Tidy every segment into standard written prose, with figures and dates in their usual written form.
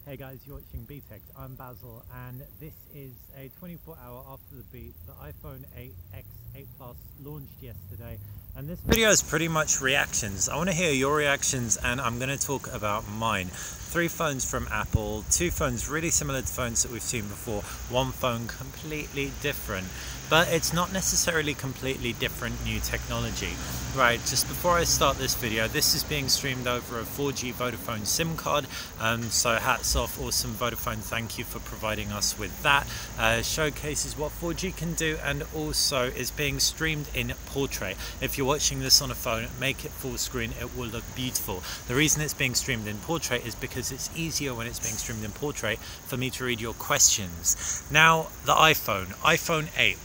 Hey guys, you're watching BTech. I'm Basil, and this is a 24-hour after the beat. The iPhone 8X 8 Plus launched yesterday, and this video is pretty much reactions. I want to hear your reactions, and I'm going to talk about mine. 3 phones from Apple, 2 phones really similar to phones that we've seen before, 1 phone completely different. But it's not necessarily completely different new technology. Right, just before I start this video, this is being streamed over a 4G Vodafone SIM card, so hats off, awesome Vodafone, thank you for providing us with that. Showcases what 4G can do, and also is being streamed in portrait. If you're watching this on a phone, make it full screen, it will look beautiful. The reason it's being streamed in portrait is because it's easier when it's being streamed in portrait for me to read your questions. Now, the iPhone 8.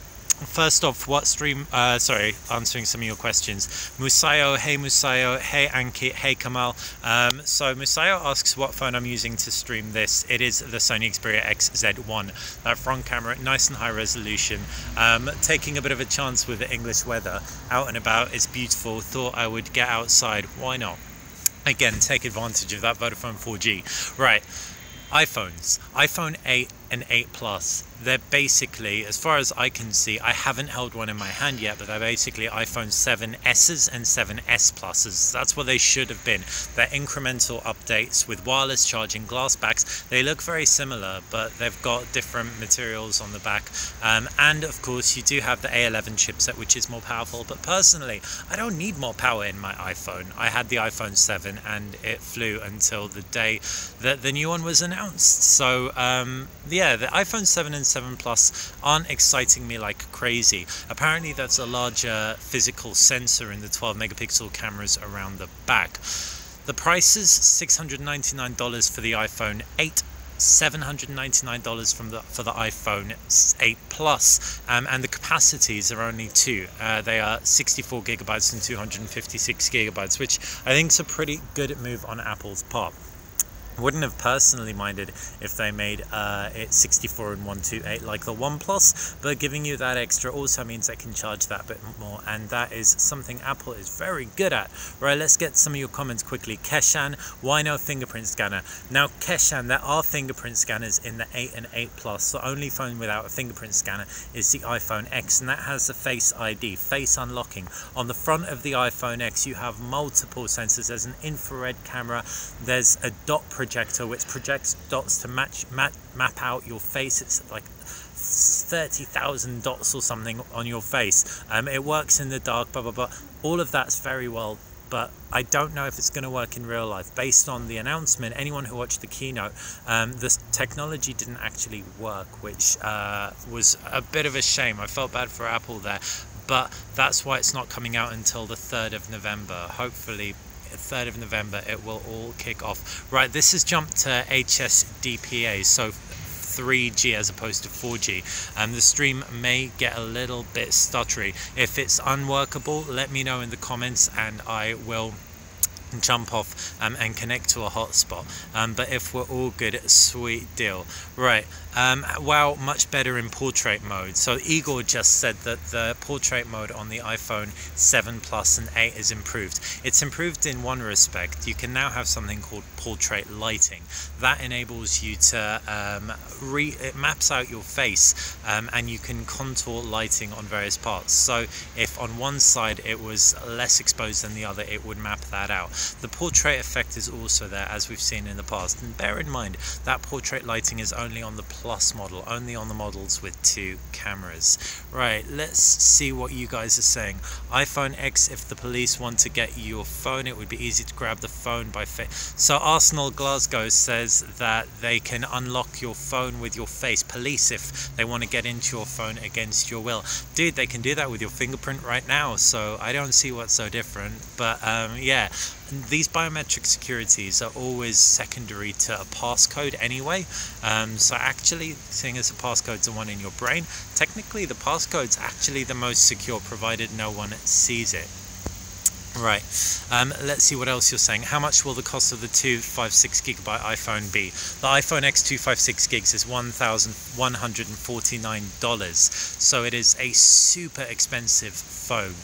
First off, what stream, answering some of your questions. Musayo, hey Ankit, hey Kamal. So Musayo asks what phone I'm using to stream this. It is the Sony Xperia XZ1. That front camera, nice and high resolution. Taking a bit of a chance with the English weather. Out and about, it's beautiful. Thought I would get outside, why not? Again, take advantage of that Vodafone 4G. Right, iPhones. iPhone 8 and 8 Plus. They're basically, as far as I can see, I haven't held one in my hand yet, but they're basically iPhone 7S's and 7S Pluses. That's what they should have been. They're incremental updates with wireless charging, glass backs. They look very similar, but they've got different materials on the back. And of course, you do have the A11 chipset, which is more powerful. But personally, I don't need more power in my iPhone. I had the iPhone 7 and it flew until the day that the new one was announced. So, yeah, the iPhone 7 and 7 Plus aren't exciting me like crazy. Apparently that's a larger physical sensor in the 12 megapixel cameras around the back. The prices, $699 for the iPhone 8, $799 for the iPhone 8 Plus, and the capacities are only 2. They are 64 gigabytes and 256 gigabytes, which I think is a pretty good move on Apple's part. Wouldn't have personally minded if they made it 64 and 128 like the OnePlus, but giving you that extra also means I can charge that bit more, and that is something Apple is very good at. Right, let's get some of your comments quickly. Keshan, why no fingerprint scanner? Now Keshan, there are fingerprint scanners in the 8 and 8 Plus. The only phone without a fingerprint scanner is the iPhone X, and that has the Face ID, face unlocking. On the front of the iPhone X you have multiple sensors. There's an infrared camera, there's a dot projector which projects dots to map out your face. It's like 30,000 dots or something on your face. It works in the dark, blah blah blah. All of that's very well, but I don't know if it's going to work in real life. Based on the announcement, anyone who watched the keynote, this technology didn't actually work, which was a bit of a shame. I felt bad for Apple there, but that's why it's not coming out until the 3rd of November. Hopefully 3rd of November it will all kick off. Right, this has jumped to HSDPA, so 3G as opposed to 4G. The stream may get a little bit stuttery. If it's unworkable, let me know in the comments and I will jump off and connect to a hotspot, but if we're all good, sweet deal. Right, wow, much better in portrait mode. So Igor just said that the portrait mode on the iPhone 7 Plus and 8 is improved. It's improved in one respect. You can now have something called portrait lighting. That enables you to it maps out your face, and you can contour lighting on various parts. So if on one side it was less exposed than the other, it would map that out. The portrait effect is also there, as we've seen in the past, and bear in mind that portrait lighting is only on the Plus model, only on the models with 2 cameras. Right, let's see what you guys are saying. iPhone X, if the police want to get your phone, it would be easy to grab the phone by face. So Arsenal Glasgow says that they can unlock your phone with your face. Police, if they want to get into your phone against your will. Dude, they can do that with your fingerprint right now, so I don't see what's so different. But yeah, these biometric securities are always secondary to a passcode anyway. So actually, seeing as a passcode's the one in your brain, technically the passcode's actually the most secure, provided no one sees it. Right, let's see what else you're saying. How much will the cost of the 256 gigabyte iPhone be? The iPhone X 256 gigs is $1,149, so it is a super expensive phone,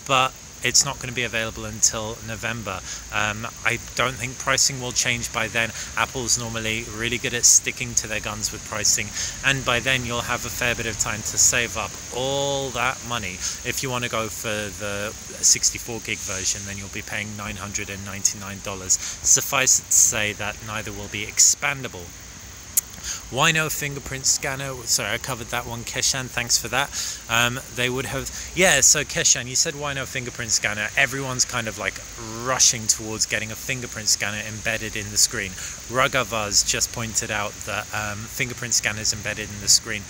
but it's not going to be available until November. I don't think pricing will change by then. Apple's normally really good at sticking to their guns with pricing, and by then you'll have a fair bit of time to save up all that money. If you want to go for the 64 gig version, then you'll be paying $999. Suffice it to say that neither will be expandable. Why no fingerprint scanner? Sorry, I covered that one. Keshan, thanks for that. They would have, yeah, so Keshan, you said why no fingerprint scanner? Everyone's kind of like rushing towards getting a fingerprint scanner embedded in the screen. Raghavaz just pointed out that fingerprint scanners embedded in the screen,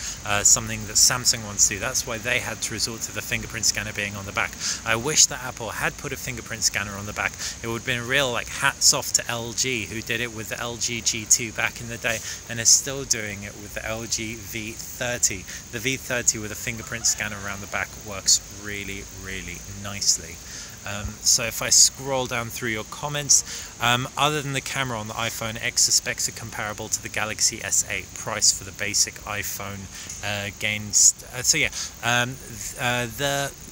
something that Samsung wants to do. That's why they had to resort to the fingerprint scanner being on the back. I wish that Apple had put a fingerprint scanner on the back. It would have been a real like hats off to LG, who did it with the LG G2 back in the day, and is still doing it with the LG V30. The V30 with a fingerprint scanner around the back works really, really nicely. So if I scroll down through your comments, other than the camera on the iPhone X, the specs are comparable to the Galaxy S8. Price for the basic iPhone gains. The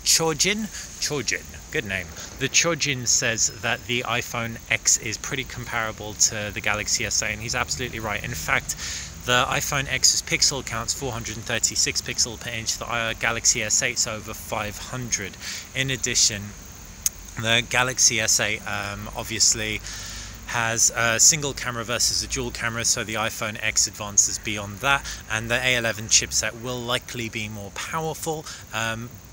Chojin, good name. The Chojin says that the iPhone X is pretty comparable to the Galaxy S8, and he's absolutely right. In fact, the iPhone X's pixel count's 436 pixels per inch. The Galaxy S8's over 500. In addition, the Galaxy S8 obviously has a single camera versus a dual camera, so the iPhone X advances beyond that, and the A11 chipset will likely be more powerful,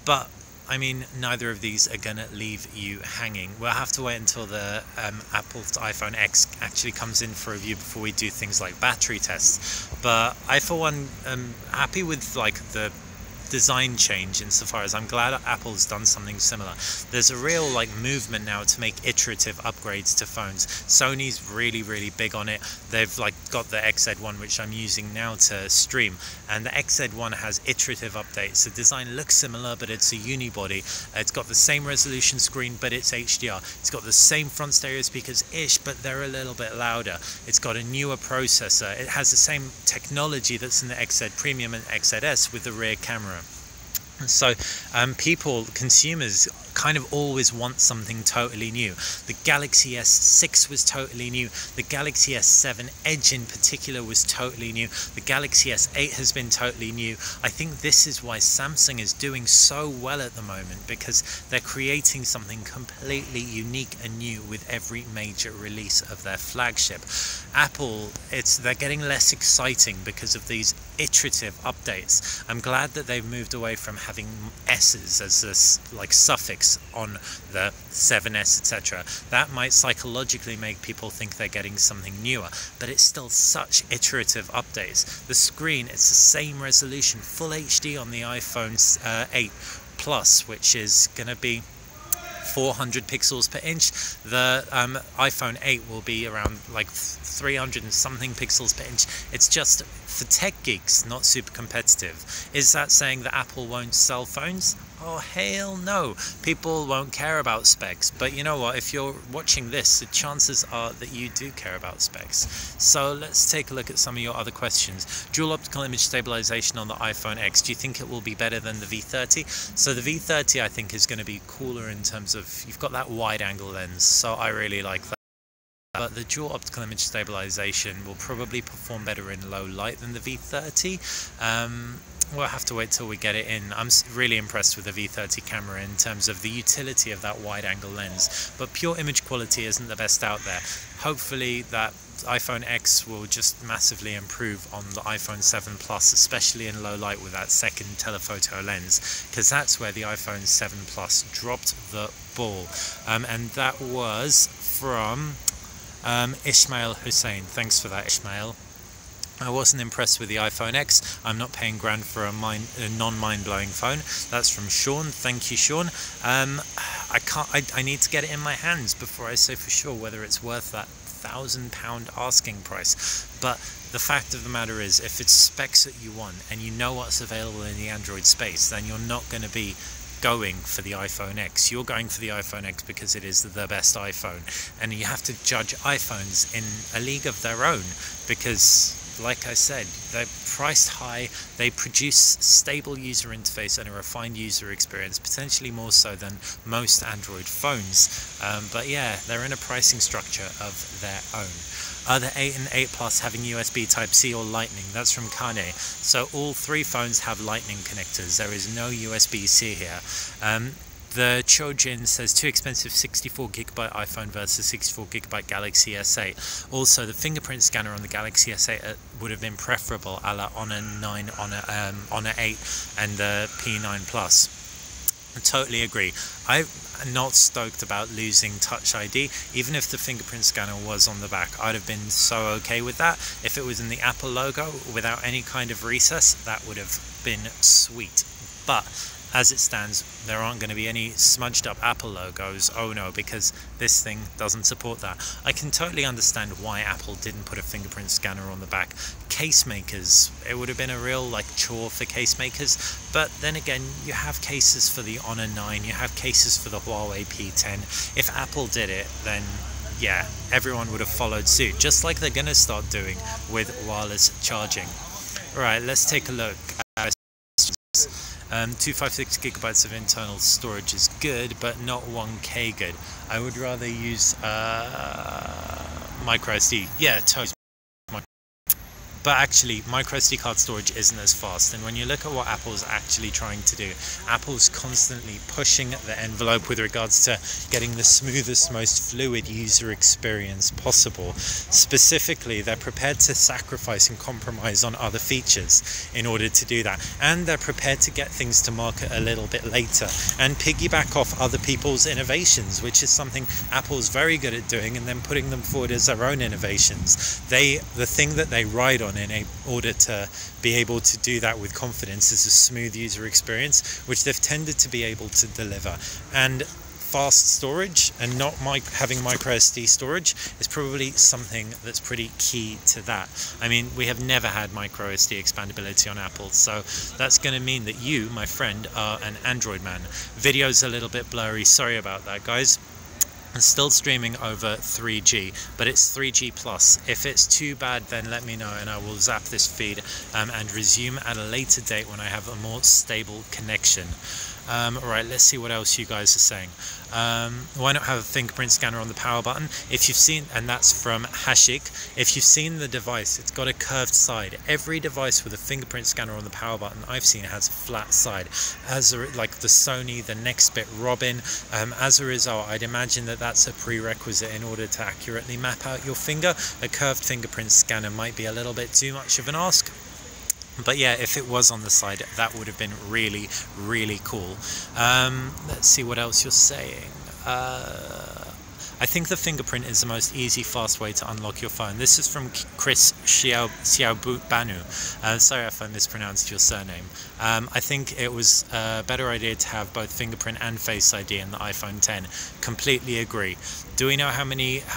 but I mean, neither of these are gonna leave you hanging. We'll have to wait until the Apple's iPhone X actually comes in for review before we do things like battery tests. But I, for one, am happy with like the design change insofar as I'm glad Apple's done something similar. There's a real like movement now to make iterative upgrades to phones. Sony's really, really big on it. They've like got the XZ1, which I'm using now to stream, and the XZ1 has iterative updates. The design looks similar, but it's a unibody. It's got the same resolution screen, but it's HDR. It's got the same front stereo speakers-ish, but they're a little bit louder. It's got a newer processor. It has the same technology that's in the XZ Premium and XZS with the rear camera. So consumers kind of always want something totally new. The Galaxy S6 was totally new. The Galaxy S7 Edge in particular was totally new. The Galaxy S8 has been totally new. I think this is why Samsung is doing so well at the moment, because they're creating something completely unique and new with every major release of their flagship. Apple, they're getting less exciting because of these iterative updates. I'm glad that they've moved away from having S's as this like suffix on the 7S, etc. That might psychologically make people think they're getting something newer, but it's still such iterative updates. The screen, it's the same resolution, full HD on the iPhone 8 Plus, which is going to be 400 pixels per inch. The iPhone 8 will be around like 300 and something pixels per inch. It's just for tech geeks, not super competitive. Is that saying that Apple won't sell phones? Oh hell no, people won't care about specs. But you know what, if you're watching this, the chances are that you do care about specs. So let's take a look at some of your other questions. Dual optical image stabilization on the iPhone X, do you think it will be better than the V30? So the V30 I think is going to be cooler in terms of, you've got that wide angle lens, so I really like that. But the dual optical image stabilization will probably perform better in low light than the V30. We'll have to wait till we get it in. I'm really impressed with the V30 camera in terms of the utility of that wide angle lens, but pure image quality isn't the best out there. Hopefully that iPhone X will just massively improve on the iPhone 7 Plus, especially in low light with that second telephoto lens, because that's where the iPhone 7 Plus dropped the ball. And that was from Ishmael Hussein. Thanks for that, Ishmael. I wasn't impressed with the iPhone X. I'm not paying grand for a non-mind-blowing phone. That's from Sean. Thank you, Sean. I need to get it in my hands before I say for sure whether it's worth that £1,000 asking price. But the fact of the matter is, if it's specs that you want and you know what's available in the Android space, then you're not going to be going for the iPhone X. You're going for the iPhone X because it is the best iPhone, and you have to judge iPhones in a league of their own, because like I said, they're priced high, they produce stable user interface and a refined user experience, potentially more so than most Android phones. But yeah, they're in a pricing structure of their own. The 8 and 8 Plus having USB Type-C or Lightning, that's from Kane. So all three phones have Lightning connectors, there is no USB-C here. The Chojin says too expensive 64GB iPhone versus 64GB Galaxy S8. Also, the fingerprint scanner on the Galaxy S8 would have been preferable a la Honor 9, Honor 8 and the P9 Plus. I totally agree. I'm not stoked about losing Touch ID. Even if the fingerprint scanner was on the back, I'd have been so okay with that. If it was in the Apple logo without any kind of recess, that would have been sweet. But as it stands, there aren't going to be any smudged up Apple logos. Oh no, because this thing doesn't support that. I can totally understand why Apple didn't put a fingerprint scanner on the back. Case makers, it would have been a real chore for case makers. But then again, you have cases for the Honor 9, you have cases for the Huawei P10. If Apple did it, then yeah, everyone would have followed suit, just like they're going to start doing with wireless charging. Alright, let's take a look at 256GB of internal storage is good, but not 1K good. I would rather use microSD. Yeah, totally. But actually, microSD card storage isn't as fast. And when you look at what Apple's actually trying to do, Apple's constantly pushing the envelope with regards to getting the smoothest, most fluid user experience possible. Specifically, they're prepared to sacrifice and compromise on other features in order to do that. And they're prepared to get things to market a little bit later and piggyback off other people's innovations, which is something Apple's very good at doing, and then putting them forward as their own innovations. The thing that they ride on in order to be able to do that with confidence is a smooth user experience, which they've tended to be able to deliver. And fast storage and not having micro SD storage is probably something that's pretty key to that. I mean, we have never had micro SD expandability on Apple, so that's going to mean that you, my friend, are an Android man. Video's a little bit blurry, sorry about that, guys. I'm still streaming over 3G, but it's 3G plus. If it's too bad, then let me know and I will zap this feed and resume at a later date when I have a more stable connection. Alright, let's see what else you guys are saying. Why not have a fingerprint scanner on the power button? If you've seen, and that's from Hashik, if you've seen the device, it's got a curved side. Every device with a fingerprint scanner on the power button I've seen has a flat side. Like the Sony, the Nextbit Robin, as a result, I'd imagine that that's a prerequisite in order to accurately map out your finger. A curved fingerprint scanner might be a little bit too much of an ask. But yeah, if it was on the side, that would have been really, really cool. Let's see what else you're saying. I think the fingerprint is the most easy, fast way to unlock your phone. This is from Chris Xiaobanu. Sorry if I mispronounced your surname. I think it was a better idea to have both fingerprint and Face ID in the iPhone 10. Completely agree. Do we know how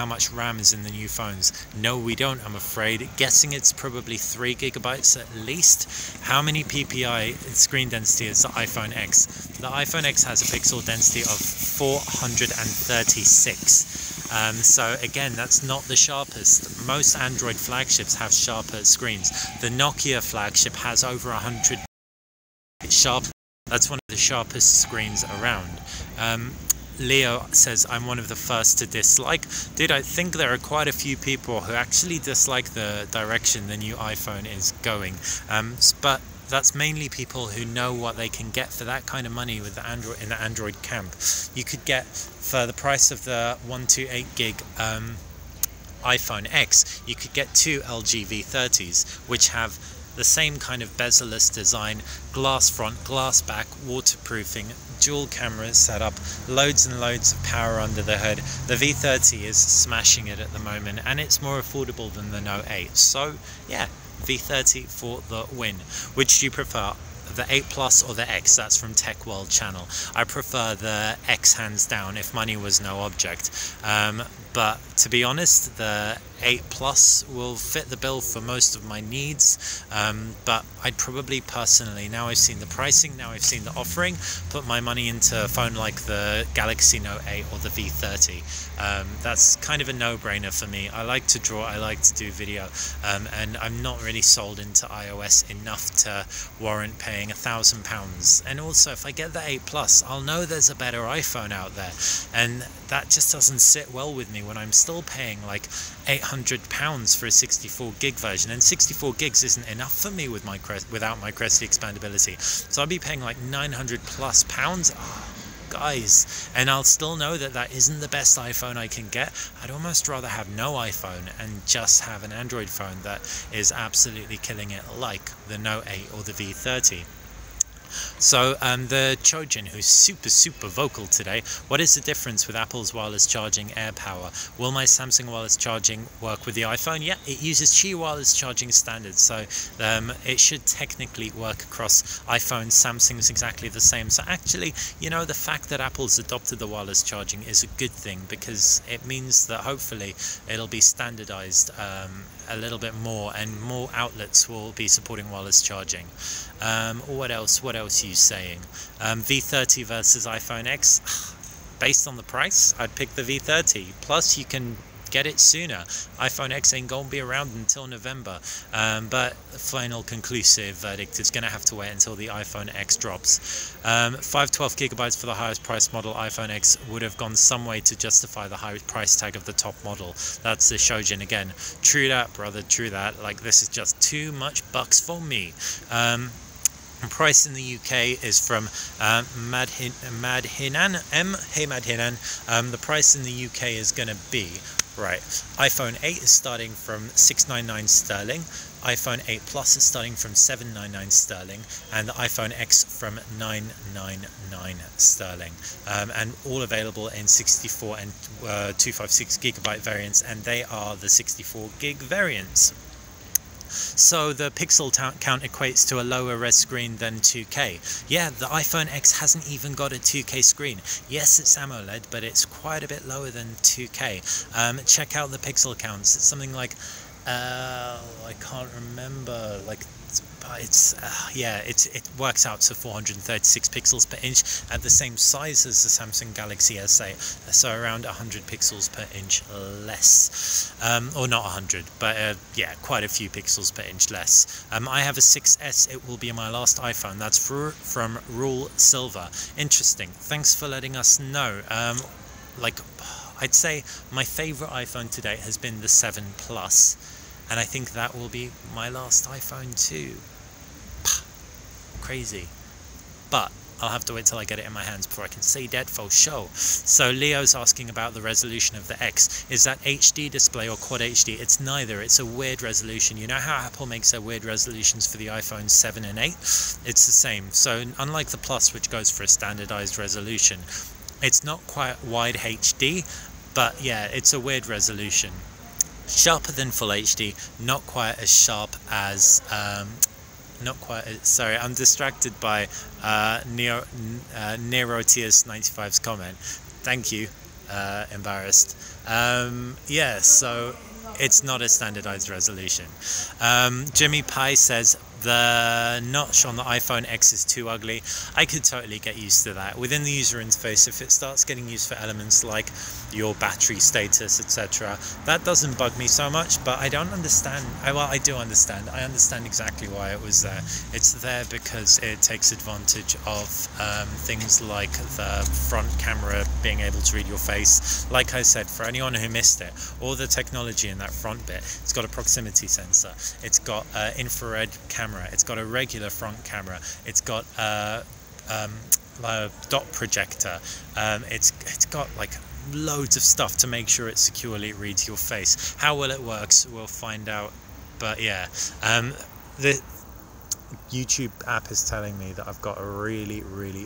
much RAM is in the new phones? No, we don't, I'm afraid. Guessing it's probably 3 GB at least. How many PPI screen density is the iPhone X? The iPhone X has a pixel density of 436. So again, that's not the sharpest. Most Android flagships have sharper screens. The Nokia flagship has over 100 sharp. That's one of the sharpest screens around. Leo says, I'm one of the first to dislike. Dude, I think there are quite a few people who actually dislike the direction the new iPhone is going. But that's mainly people who know what they can get for that kind of money with the Android in the Android camp. You could get, for the price of the 128 gig iPhone X, you could get 2 LG V30s, which have the same kind of bezel-less design, glass front, glass back, waterproofing, dual camera setup, loads and loads of power under the hood. The V30 is smashing it at the moment, and it's more affordable than the Note 8. So yeah, V30 for the win. Which do you prefer, the 8 Plus or the X? That's from Tech World channel. I prefer the X hands down if money was no object. but to be honest, the 8 Plus will fit the bill for most of my needs, but I'd probably personally, now I've seen the pricing, now I've seen the offering, put my money into a phone like the Galaxy Note 8 or the V30. That's kind of a no-brainer for me. I like to draw, I like to do video, and I'm not really sold into iOS enough to warrant paying £1,000. And also, if I get the 8 Plus, I'll know there's a better iPhone out there, and that just doesn't sit well with me when I'm still paying like £800 for a 64 gig version, and 64 gigs isn't enough for me with without my Crest expandability, so I'll be paying like £900+ pounds. Oh, guys, and I'll still know that that isn't the best iPhone I can get. I'd almost rather have no iPhone and just have an Android phone that is absolutely killing it, like the Note 8 or the V30. So the Chojin, who's super vocal today, what is the difference with Apple's wireless charging AirPower? Will my Samsung wireless charging work with the iPhone? Yeah, it uses Qi wireless charging standards, so it should technically work across iPhones. Samsung's exactly the same. So actually, you know, the fact that Apple's adopted the wireless charging is a good thing, because it means that hopefully it'll be standardized a little bit more, and more outlets will be supporting wireless charging. What else are you saying? V30 versus iPhone X. Based on the price, I'd pick the V30. Plus, you can get it sooner. iPhone X ain't gonna be around until November, but final conclusive verdict, it's gonna have to wait until the iPhone X drops. 512 gigabytes for the highest price model iPhone X would have gone some way to justify the high price tag of the top model. That's the Shojin again. True that, brother, true that. Like, this is just too much bucks for me. Price in the UK is from Madhinan. Hey Madhinan. The price in the UK is going to be, right, iPhone 8 is starting from 699 sterling, iPhone 8 Plus is starting from 799 sterling, and the iPhone X from 999 sterling, and all available in 64 and 256 gigabyte variants, and they are the 64 gig variants. So the pixel count equates to a lower res screen than 2K. Yeah, the iPhone X hasn't even got a 2K screen. Yes, it's AMOLED, but it's quite a bit lower than 2K. Check out the pixel counts. It's something like, I can't remember, like, it's yeah, it works out to 436 pixels per inch, at the same size as the Samsung Galaxy S8, so around 100 pixels per inch less, or not 100, but yeah, quite a few pixels per inch less. I have a 6S. It will be my last iPhone. That's from Rule Silver. Interesting. Thanks for letting us know. Like, I'd say my favorite iPhone to date has been the 7 Plus, and I think that will be my last iPhone too. Crazy. But I'll have to wait till I get it in my hands before I can say that for sure. So Leo's asking about the resolution of the X. Is that HD display or Quad HD? It's neither. It's a weird resolution. You know how Apple makes their weird resolutions for the iPhone 7 and 8? It's the same. So unlike the Plus, which goes for a standardized resolution, it's not quite wide HD, but yeah, it's a weird resolution. Sharper than Full HD, not quite as sharp as sorry, I'm distracted by Nerotius95's comment. Thank you. Embarrassed. Yeah, so it's not a standardized resolution. Jimmy Pie says the notch on the iPhone X is too ugly. I could totally get used to that. Within the user interface, if it starts getting used for elements like your battery status, etc., that doesn't bug me so much, but I don't understand. Well, I do understand. I understand exactly why it was there. It's there because it takes advantage of things like the front camera being able to read your face. Like I said, for anyone who missed it, all the technology in that front bit, it's got a proximity sensor, it's got infrared camera, it's got a regular front camera, it's got a dot projector, it's got like loads of stuff to make sure it securely reads your face. How well it works, we'll find out. But yeah, the YouTube app is telling me that I've got a really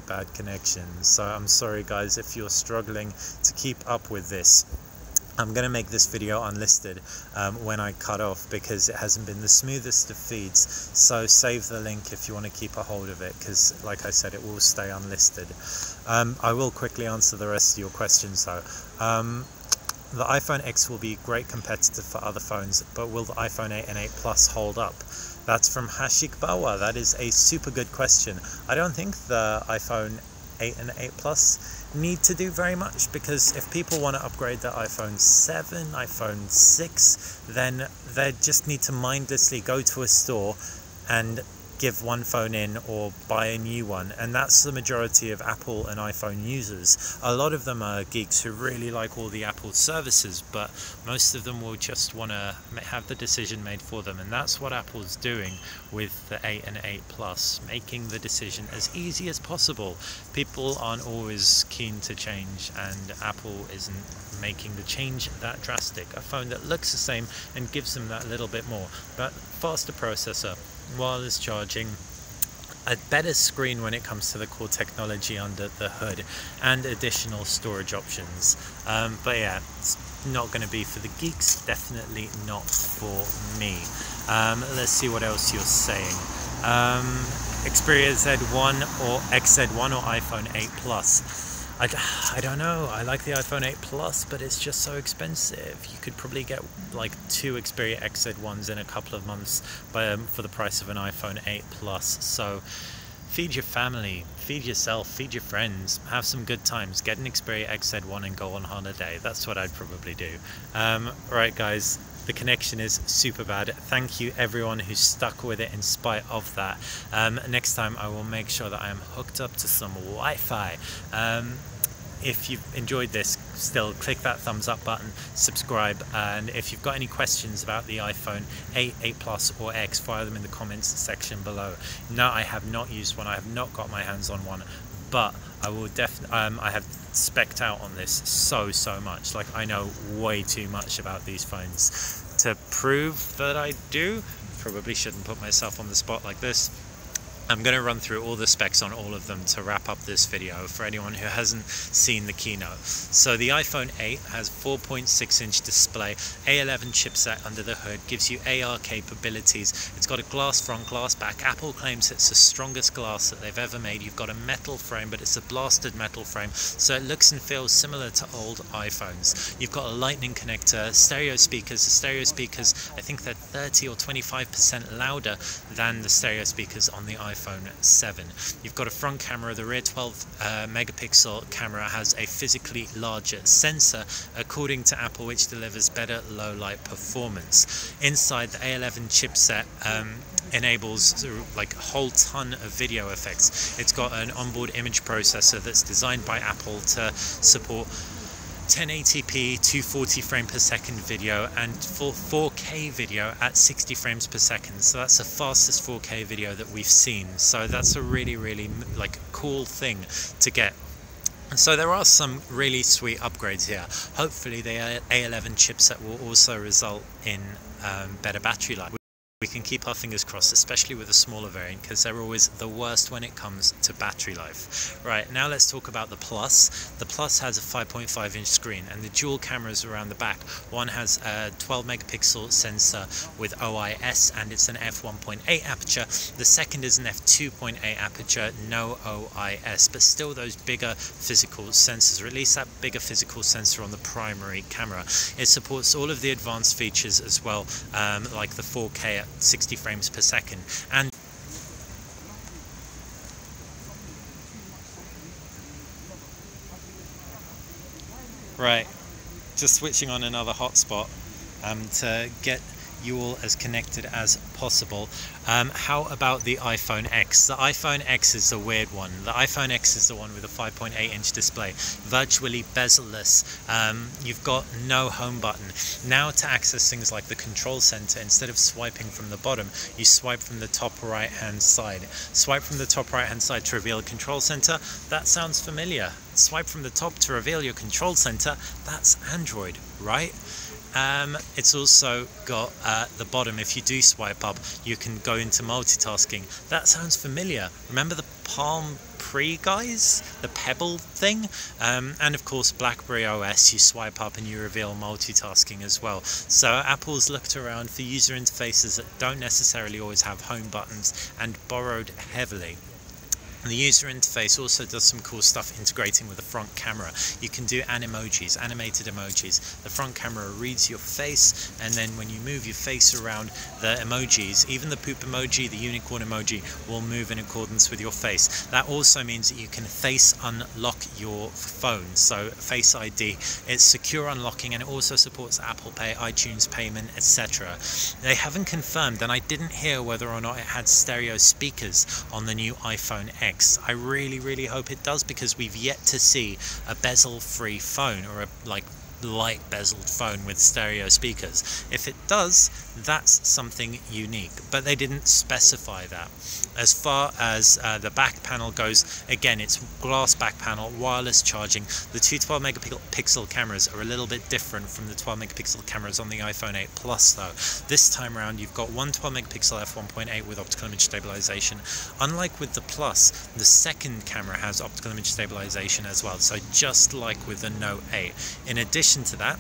bad connection, so I'm sorry guys if you're struggling to keep up with this. I'm going to make this video unlisted when I cut off, because it hasn't been the smoothest of feeds, so save the link if you want to keep a hold of it, because like I said, it will stay unlisted. I will quickly answer the rest of your questions though. The iPhone X will be a great competitor for other phones, but will the iPhone 8 and 8 Plus hold up? That's from Hashik Bawa. That is a super good question. I don't think the iPhone 8 and 8 Plus need to do very much, because if people want to upgrade their iPhone 7, iPhone 6, then they just need to mindlessly go to a store and give one phone in or buy a new one, and that's the majority of Apple and iPhone users. A lot of them are geeks who really like all the Apple services, but most of them will just want to have the decision made for them, and that's what Apple's doing with the 8 and 8 Plus, making the decision as easy as possible. People aren't always keen to change, and Apple isn't making the change that drastic. A phone that looks the same and gives them that little bit more, but faster processor, wireless charging, a better screen when it comes to the core technology under the hood, and additional storage options. But yeah, it's not going to be for the geeks, definitely not for me. Let's see what else you're saying. Xperia Z1 or XZ1 or iPhone 8 Plus. I don't know. I like the iPhone 8 Plus, but it's just so expensive. You could probably get like 2 Xperia XZ1s in a couple of months for the price of an iPhone 8 Plus. So feed your family, feed yourself, feed your friends, have some good times. Get an Xperia XZ1 and go on holiday. That's what I'd probably do. Right, guys. The connection is super bad. Thank you everyone who stuck with it in spite of that. Next time I will make sure that I am hooked up to some Wi-Fi. If you've enjoyed this, still click that thumbs up button, subscribe, and if you've got any questions about the iPhone 8, 8 Plus or X, fire them in the comments section below. No, I have not used one. I have not got my hands on one, but I will definitely, I have specced out on this so much. Like, I know way too much about these phones to prove that I do. Probably shouldn't put myself on the spot like this. I'm going to run through all the specs on all of them to wrap up this video for anyone who hasn't seen the keynote. So the iPhone 8 has 4.6-inch display, A11 chipset under the hood, gives you AR capabilities. It's got a glass front, glass back. Apple claims it's the strongest glass that they've ever made. You've got a metal frame, but it's a blasted metal frame, so it looks and feels similar to old iPhones. You've got a lightning connector, stereo speakers. The stereo speakers, I think they're 30 or 25% louder than the stereo speakers on the iPhone 7. You've got a front camera. The rear 12 megapixel camera has a physically larger sensor, according to Apple, which delivers better low light performance. Inside, the A11 chipset enables like a whole ton of video effects. It's got an onboard image processor that's designed by Apple to support 1080p 240 frame per second video and for 4K video at 60 frames per second. So that's the fastest 4K video that we've seen. So that's a really like cool thing to get. And so there are some really sweet upgrades here. Hopefully the A11 chipset will also result in better battery life. We can keep our fingers crossed, especially with a smaller variant, because they're always the worst when it comes to battery life. Right, now let's talk about the Plus. The Plus has a 5.5-inch screen and the dual cameras around the back. One has a 12 megapixel sensor with OIS and it's an f1.8 aperture. The second is an f2.8 aperture, no OIS, but still those bigger physical sensors, or at least that bigger physical sensor on the primary camera. It supports all of the advanced features as well, like the 4K at 60 frames per second. And right, just switching on another hotspot to get you all as connected as possible. How about the iPhone X? The iPhone X is the weird one. The iPhone X is the one with a 5.8-inch display, virtually bezel-less. You've got no home button. Now to access things like the control center, instead of swiping from the bottom, you swipe from the top right hand side. Swipe from the top right hand side to reveal a control center. That sounds familiar. Swipe from the top to reveal your control center. That's Android, right? It's also got the bottom. If you do swipe up, you can go into multitasking. That sounds familiar. Remember the Palm Pre guys? The Pebble thing? And of course BlackBerry OS, you swipe up and you reveal multitasking as well. So Apple's looked around for user interfaces that don't necessarily always have home buttons and borrowed heavily. The user interface also does some cool stuff integrating with the front camera. You can do animojis, animated emojis. The front camera reads your face, and then when you move your face around, the emojis, even the poop emoji, the unicorn emoji, will move in accordance with your face. That also means that you can face unlock your phone. So Face ID, it's secure unlocking, and it also supports Apple Pay, iTunes payment, etc. They haven't confirmed, and I didn't hear whether or not it had stereo speakers on the new iPhone X. I really hope it does, because we've yet to see a bezel-free phone, or a light bezeled phone with stereo speakers. If it does, that's something unique, but they didn't specify that. As far as the back panel goes, again, it's glass back panel, wireless charging. The two 12 megapixel cameras are a little bit different from the 12 megapixel cameras on the iPhone 8 Plus though. This time around you've got one 12 megapixel f1.8 with optical image stabilization. Unlike with the Plus, the second camera has optical image stabilization as well, so just like with the Note 8. In addition to that,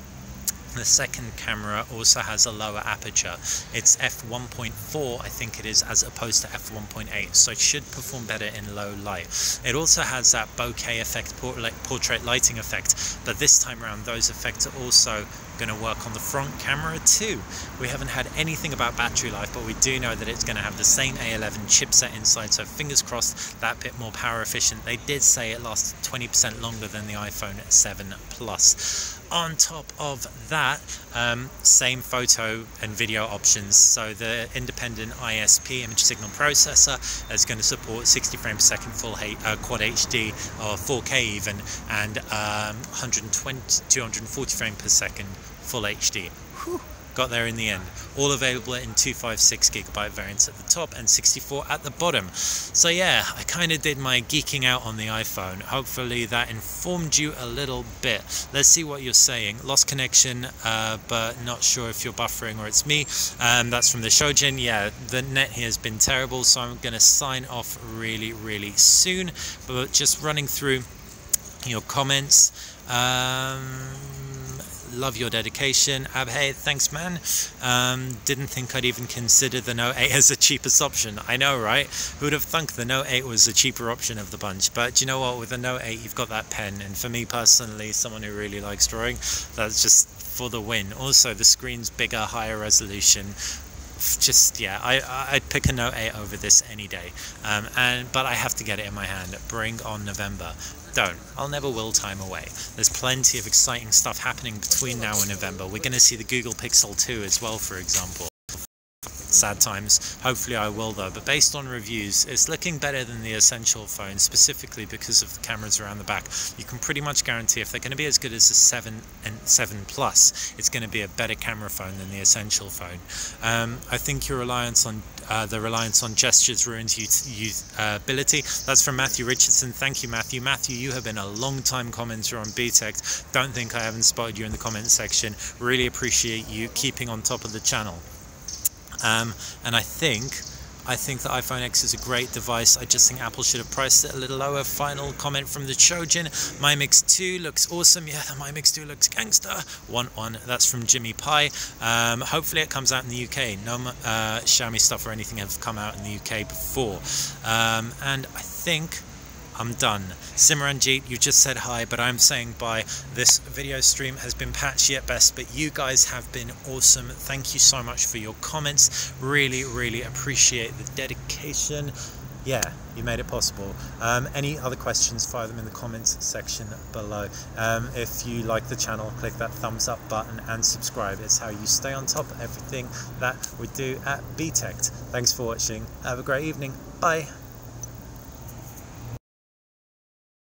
the second camera also has a lower aperture. It's f1.4, I think it is, as opposed to f1.8, so it should perform better in low light. It also has that bokeh effect, portrait lighting effect, but this time around those effects are also going to work on the front camera too. We haven't had anything about battery life, but we do know that it's going to have the same A11 chipset inside, so fingers crossed that bit more power efficient. They did say it lasts 20% longer than the iPhone 7 Plus. On top of that, same photo and video options. So the independent ISP, image signal processor, is going to support 60 frames per second full quad HD or 4K even, and 240 frames per second full HD. Whew. Got there in the end. All available in 256GB variants at the top and 64 at the bottom. So yeah, I kind of did my geeking out on the iPhone. Hopefully that informed you a little bit. Let's see what you're saying. Lost connection, but not sure if you're buffering or it's me. That's from the Shojin. Yeah, the net here has been terrible, so I'm going to sign off really soon. But just running through your comments. Love your dedication. Abhay, thanks man. Didn't think I'd even consider the Note 8 as the cheapest option. I know, right? Who would have thunk the Note 8 was the cheaper option of the bunch? But you know what, with the Note 8 you've got that pen, and for me personally, someone who really likes drawing, that's just for the win. Also the screen's bigger, higher resolution. Just yeah, I'd pick a Note 8 over this any day. But I have to get it in my hand. Bring on November. I'll never will time away. There's plenty of exciting stuff happening between now and November. We're going to see the Google Pixel 2 as well, for example. Sad times. Hopefully I will though, but based on reviews it's looking better than the Essential phone, specifically because of the cameras around the back. You can pretty much guarantee if they're going to be as good as the 7 and 7 Plus, it's going to be a better camera phone than the Essential phone. I think your reliance on gestures ruins usability. That's from Matthew Richardson. Thank you, Matthew. Matthew, you have been a long time commenter on BTech. Don't think I haven't spotted you in the comment section. Really appreciate you keeping on top of the channel. And I think the iPhone X is a great device. I just think Apple should have priced it a little lower. Final comment from the Chojin. My Mix 2 looks awesome. Yeah, the My Mix 2 looks gangster. 1-1. That's from Jimmy Pie. Hopefully it comes out in the UK. No Xiaomi stuff or anything have come out in the UK before. And I think I'm done. Simranjeet, you just said hi, but I'm saying bye. This video stream has been patchy at best, but you guys have been awesome. Thank you so much for your comments. Really appreciate the dedication. Yeah, you made it possible. Any other questions, fire them in the comments section below. If you like the channel, click that thumbs up button and subscribe. It's how you stay on top of everything that we do at BTech. Thanks for watching. Have a great evening. Bye.